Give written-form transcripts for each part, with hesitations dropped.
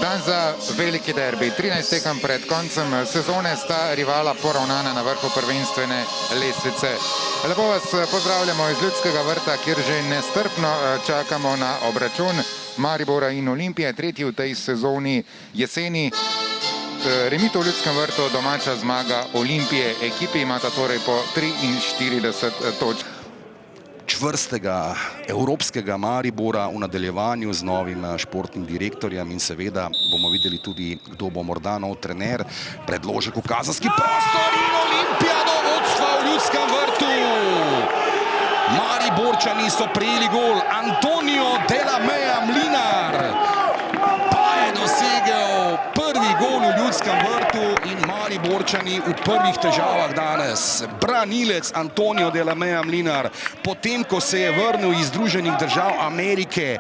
Dan za veliki derbi. 13 tekem pred koncem sezone sta rivala poravnana na vrhu prvenstvene lestvice. Lepo vas pozdravljamo iz Ljudskega vrta, kjer že nestrpno čakamo na obračun Maribora in Olimpije, tretji v tej sezoni jeseni. Remito v Ljudskem vrtu, domača zmaga Olimpije. Ekipi imata torej po 43 točk. Čvrstega evropskega Maribora v nadaljevanju z novim športnim direktorjem in seveda bomo videli tudi, kdo bo morda nov trener. Predložek v kazenski prostor in Olimpija do vodstva v Ljudskem vrtu. Mariborčani so prejeli gol. Antonio de la Meja Mlinar pa je dosegel prvi gol v Ljudskem vrtu in Mariborčani v prvih težavah danes. Branilec Antonio de la Meja Mlinar, potem ko se je vrnil iz Združenih držav Amerike.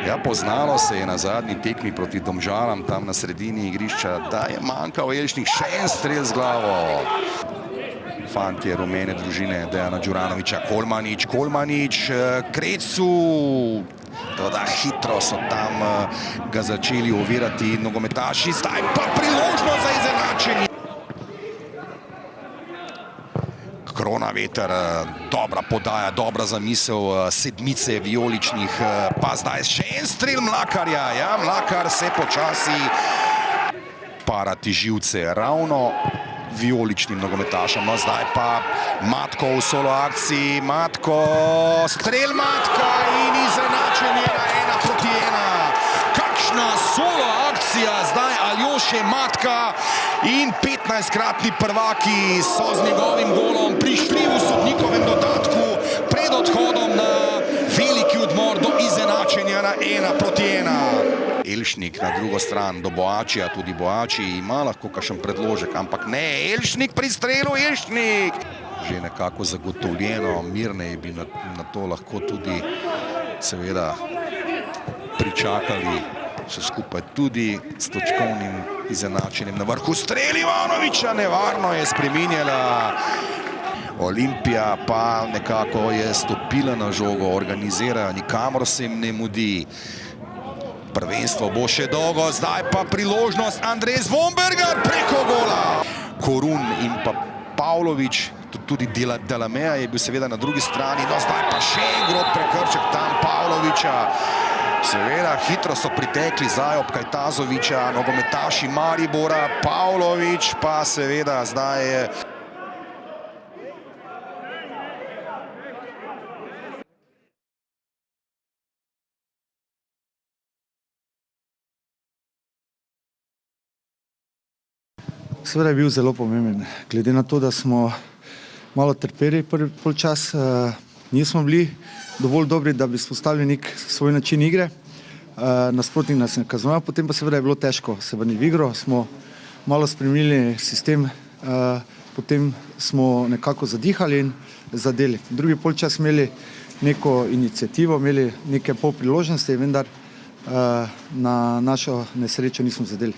Ja, poznalo se je na zadnji tekmi proti Domžalam, tam na sredini igrišča, da je manjkal Elšnik, še en strel z glavo. Fantje rumene družine Dejana Đuranovića, Kolmanič, Krecu. Toda hitro so tam ga začeli ovirati nogometaši, zdaj pa priložnost za izenačenje. Kronaveter, dobra podaja, dobra zamisel sedmice vijoličnih, pa zdaj še en strel Mlakarja. Ja, Mlakar se počasi parati živce ravno vijoličnim nogometašem. No, zdaj pa Matko v solo akciji, strel Matka in izenačenje na 1:1. Kakšna solo akcija zdaj Aljoše Matka in 15-kratni prvaki so z njegovim golom prišli v sodnikovem dodatku pred odhodom na veliki odmor do izenačenja na 1:1. Elšnik na drugo stran do Boačija, tudi Boači ima lahko kakšen predložek, ampak ne, Elšnik pri strelu, Elšnik! Že nekako zagotovljeno, Mirnej bi na to lahko tudi seveda pričakali vse skupaj tudi s točkovnim izenačenjem na vrhu. Strel Ivanovića, nevarno je spreminjala. Olimpija pa nekako je stopila na žogo, organizira, nikamor se jim ne mudi. Prvenstvo bo še dolgo, zdaj pa priložnost Andrej Zvonbergar preko gola. Korun in pa Pavlović, tudi de la Meja je bil seveda na drugi strani, no zdaj pa še en grob prekršek tam Pavlovića. Seveda hitro so pritekli Zajob, Kajtazovića, nogometaši Maribora, Pavlović pa seveda zdaj je... Seveda je bil zelo pomemben, glede na to, da smo malo trpeli prvi polčas, nismo bili dovolj dobri, da bi spostavili nek svoj način igre. Nasprotnik nas je kaznoval, potem pa seveda je bilo težko se vrniti v igro, smo malo spremenili sistem, potem smo nekako zadihali in zadeli. Drugi polčas imeli neko iniciativo, imeli neke pol priložnosti, vendar na našo nesrečo nismo zadeli.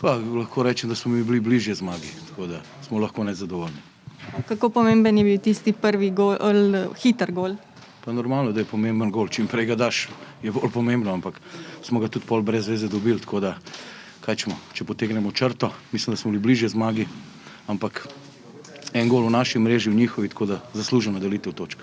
Pa lahko rečem, da smo mi bili bližje zmagi, tako da smo lahko nezadovoljni. Kako pomemben je bil tisti prvi gol, hiter gol? Pa normalno, da je pomemben gol. Čim prej ga daš, je bolj pomembno, ampak smo ga tudi pol brez veze dobili, tako da, kaj ćemo, če potegnemo črto, mislim, da smo bili bližje zmagi, ampak en gol v naši mreži, v njihovi, tako da zasluženo delitev točk.